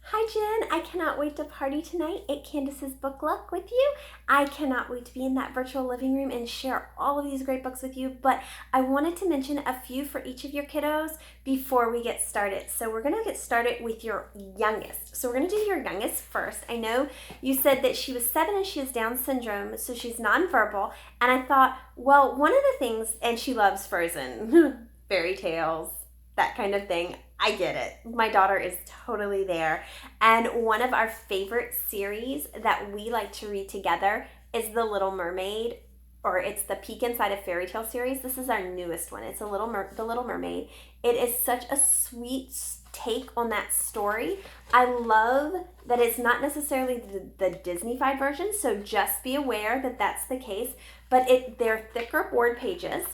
Hi Jen, I cannot wait to party tonight at Candace's Book Luck with you. I cannot wait to be in that virtual living room and share all of these great books with you, but I wanted to mention a few for each of your kiddos before we get started. So we're going to get started with your youngest. So we're going to do your youngest first. I know you said that she was 7 and she has Down syndrome, so she's nonverbal, and I thought, well, one of the things, and she loves Frozen, fairy tales, that kind of thing. I get it. My daughter is totally there. And one of our favorite series that we like to read together is The Little Mermaid, or it's the Peek Inside a Fairy Tale series. This is our newest one. It's The Little Mermaid. It is such a sweet take on that story. I love that it's not necessarily the Disney-fied version, so just be aware that that's the case. But they're thicker board pages,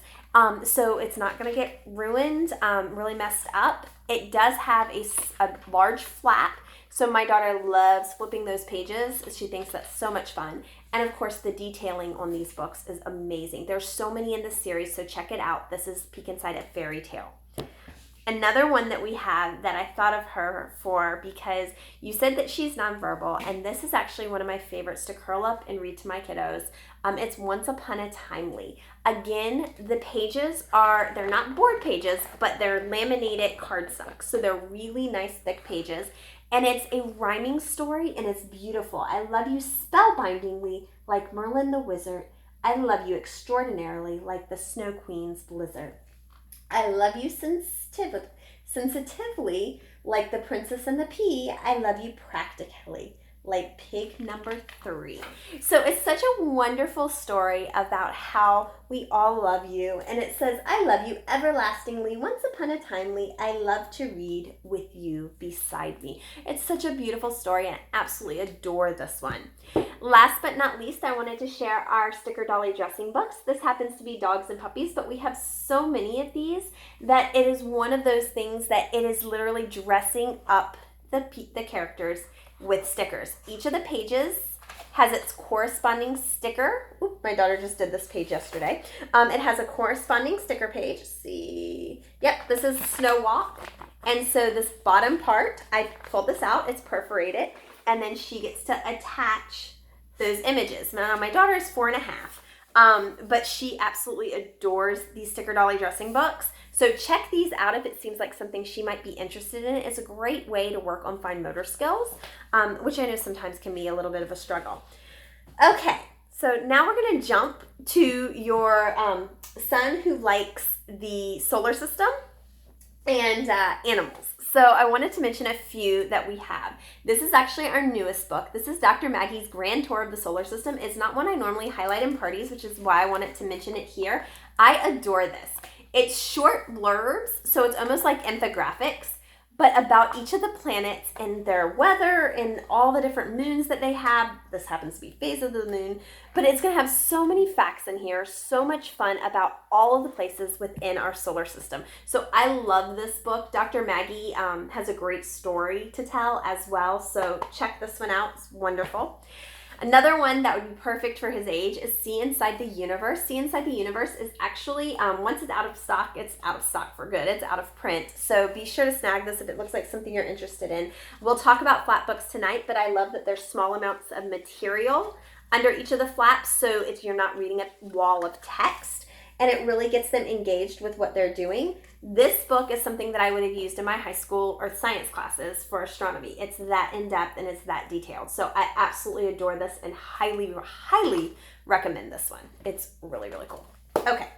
so it's not going to get ruined, really messed up. It does have a large flap, so my daughter loves flipping those pages. She thinks that's so much fun. And of course, the detailing on these books is amazing. There's so many in this series, so check it out. This is Peek Inside a Fairy Tale. Another one that we have that I thought of her for, because you said that she's nonverbal, and this is actually one of my favorites to curl up and read to my kiddos. It's Once Upon a Timely. Again, the pages they're not board pages, but they're laminated cardstock. So they're really nice thick pages. And it's a rhyming story, and it's beautiful. I love you spellbindingly like Merlin the Wizard. I love you extraordinarily like the Snow Queen's blizzard. I love you sensitively like the Princess and the Pea. I love you practically like pig number 3. So it's such a wonderful story about how we all love you. And it says, I love you everlastingly. Once upon a timely, I love to read with you beside me. It's such a beautiful story, and I absolutely adore this one. Last but not least, I wanted to share our Sticker Dolly dressing books. This happens to be dogs and puppies, but we have so many of these that it is one of those things that it is literally dressing up the characters with stickers. Each of the pages has its corresponding sticker. Oop, my daughter just did this page yesterday. It has a corresponding sticker page. See, yep, this is Snow Walk. And so this bottom part, I pulled this out, it's perforated, and then she gets to attach those images. Now, my daughter is 4.5, but she absolutely adores these Sticker Dolly dressing books. So check these out if it seems like something she might be interested in. It's a great way to work on fine motor skills, which I know sometimes can be a little bit of a struggle. Okay, so now we're going to jump to your son who likes the solar system and animals. So I wanted to mention a few that we have. This is actually our newest book. This is Dr. Maggie's Grand Tour of the Solar System. It's not one I normally highlight in parties, which is why I wanted to mention it here. I adore this. It's short blurbs, so it's almost like infographics, but about each of the planets and their weather and all the different moons that they have. This happens to be phase of the moon, but it's going to have so many facts in here, so much fun about all of the places within our solar system. So I love this book. Dr. Maggie has a great story to tell as well, so check this one out. It's wonderful. Another one that would be perfect for his age is See Inside the Universe. See Inside the Universe is actually, once it's out of stock, it's out of stock for good. It's out of print. So be sure to snag this if it looks like something you're interested in. We'll talk about flat books tonight, but I love that there's small amounts of material under each of the flaps, so you're not reading a wall of text, and it really gets them engaged with what they're doing. This book is something that I would have used in my high school or science classes for astronomy. It's that in-depth and it's that detailed. So I absolutely adore this and highly, highly recommend this one. It's really, really cool. Okay.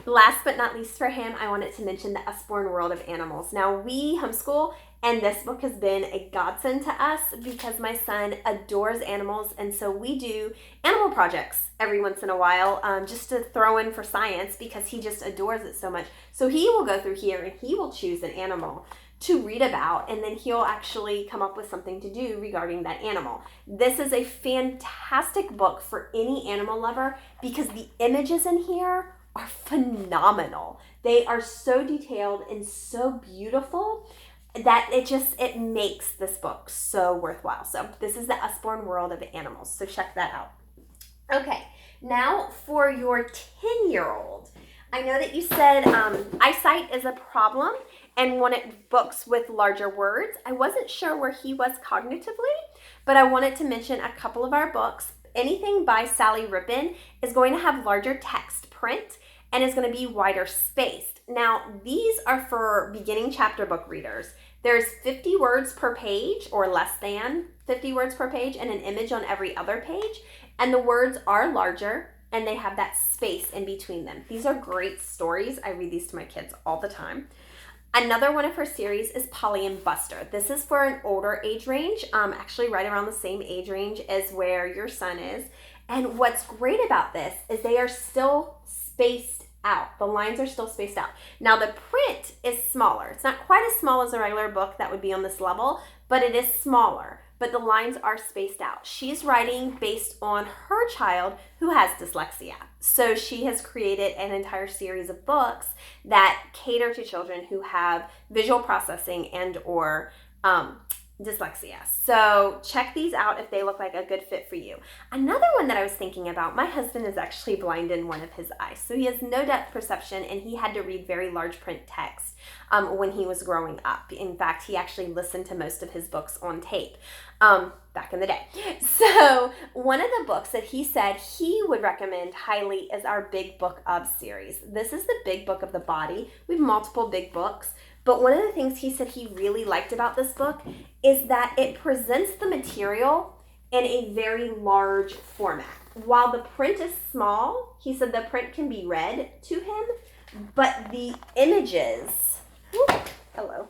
Last but not least for him, I wanted to mention the Sboring World of Animals. Now, we homeschool, and this book has been a godsend to us because my son adores animals, and so we do animal projects every once in a while just to throw in for science because he just adores it so much. So he will go through here and he will choose an animal to read about, and then he'll actually come up with something to do regarding that animal. This is a fantastic book for any animal lover because the images in here are phenomenal. They are so detailed and so beautiful that it makes this book so worthwhile. So this is the Sboring World of Animals. So check that out. Okay, now for your 10-year-old. I know that you said eyesight is a problem, and wanted books with larger words. I wasn't sure where he was cognitively, but I wanted to mention a couple of our books. Anything by Sally Rippin is going to have larger text print and is going to be wider spaced. Now, these are for beginning chapter book readers. There's 50 words per page, or less than 50 words per page, and an image on every other page. And the words are larger, and they have that space in between them. These are great stories. I read these to my kids all the time. Another one of her series is Polly and Buster. This is for an older age range, actually right around the same age range as where your son is. And what's great about this is they are still spaced out. The lines are still spaced out. Now the print is smaller. It's not quite as small as a regular book that would be on this level, but it is smaller. But the lines are spaced out. She's writing based on her child who has dyslexia. So she has created an entire series of books that cater to children who have visual processing and or dyslexia. So check these out if they look like a good fit for you. Another one that I was thinking about, my husband is actually blind in one of his eyes. So he has no depth perception, and he had to read very large print text when he was growing up. In fact, he actually listened to most of his books on tape back in the day. So one of the books that he said he would recommend highly is our Big Book of series. This is the Big Book of the Body. We have multiple big books. But one of the things he said he really liked about this book is that it presents the material in a very large format. While the print is small, he said the print can be read to him, but the images, hello,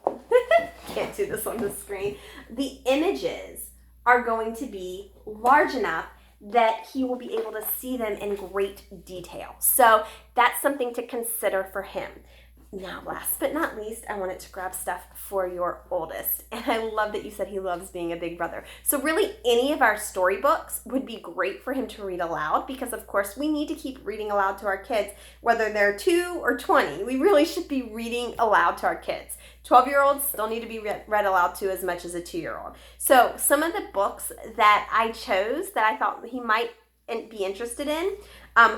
can't do this on the screen. The images are going to be large enough that he will be able to see them in great detail. So that's something to consider for him. Now, last but not least, I wanted to grab stuff for your oldest. And I love that you said he loves being a big brother. So really, any of our storybooks would be great for him to read aloud because, of course, we need to keep reading aloud to our kids, whether they're 2 or 20. We really should be reading aloud to our kids. 12-year-olds still need to be read aloud to as much as a 2-year-old. So some of the books that I chose that I thought he might be interested in,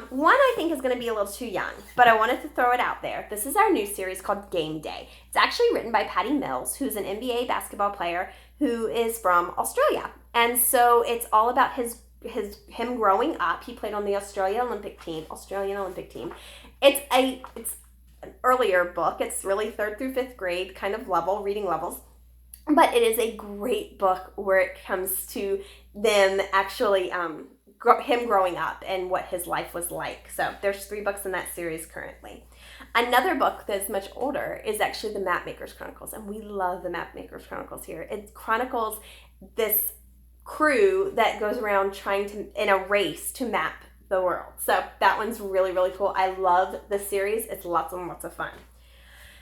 one I think is going to be a little too young, but I wanted to throw it out there. This is our new series called Game Day. It's actually written by Patty Mills, who's an NBA basketball player who is from Australia. And so it's all about him growing up. He played on the Australian Olympic team. It's an earlier book. It's really 3rd through 5th grade kind of level, reading levels. But it is a great book where it comes to them actually him growing up and what his life was like. So there's 3 books in that series currently. Another book that's much older is actually the Mapmakers Chronicles, and we love the Mapmakers Chronicles here. It chronicles this crew that goes around trying to, in a race, to map the world. So that one's really, really cool. I love the series. It's lots and lots of fun.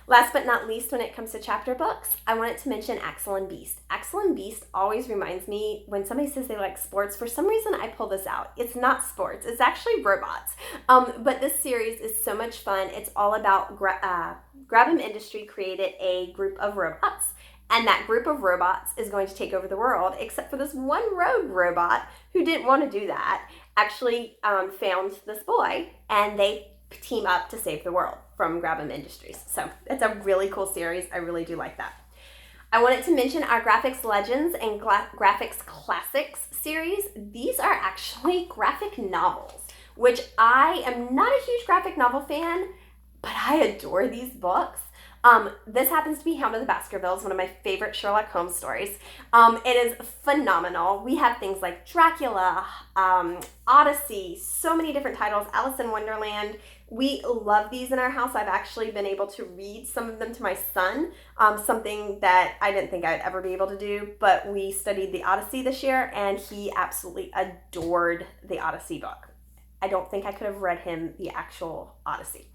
Last but not least, when it comes to chapter books, I wanted to mention Axel and Beast. Axel and Beast always reminds me when somebody says they like sports, for some reason I pull this out. It's not sports, it's actually robots. But this series is so much fun. It's all about Grabham Industry created a group of robots, and that group of robots is going to take over the world, except for this one rogue robot who didn't want to do that, actually found this boy, and they team up to save the world from Grabham Industries. So it's a really cool series. I really do like that. I wanted to mention our Graphics Legends and Graphics Classics series. These are actually graphic novels, which I am not a huge graphic novel fan, but I adore these books. This happens to be Hound of the Baskervilles, one of my favorite Sherlock Holmes stories. It is phenomenal. We have things like Dracula, Odyssey, so many different titles, Alice in Wonderland. We love these in our house. I've actually been able to read some of them to my son, something that I didn't think I'd ever be able to do, but we studied the Odyssey this year, and he absolutely adored the Odyssey book. I don't think I could have read him the actual Odyssey.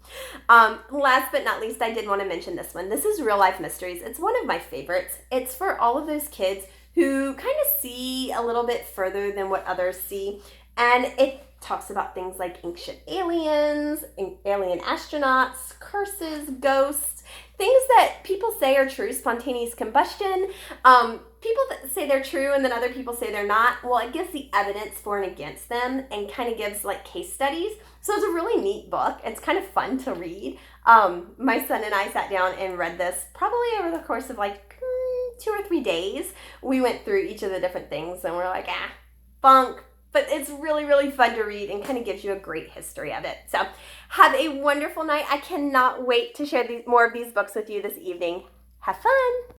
Last but not least, I did want to mention this one. This is Real Life Mysteries. It's one of my favorites. It's for all of those kids who kind of see a little bit further than what others see. And it talks about things like ancient aliens, alien astronauts, curses, ghosts, things that people say are true, spontaneous combustion. People that say they're true and then other people say they're not. Well, it gives the evidence for and against them and kind of gives like case studies. So it's a really neat book. It's kind of fun to read. My son and I sat down and read this probably over the course of like 2 or 3 days. We went through each of the different things and we're like, bunk. But it's really, really fun to read and kind of gives you a great history of it. So have a wonderful night. I cannot wait to share more of these books with you this evening. Have fun.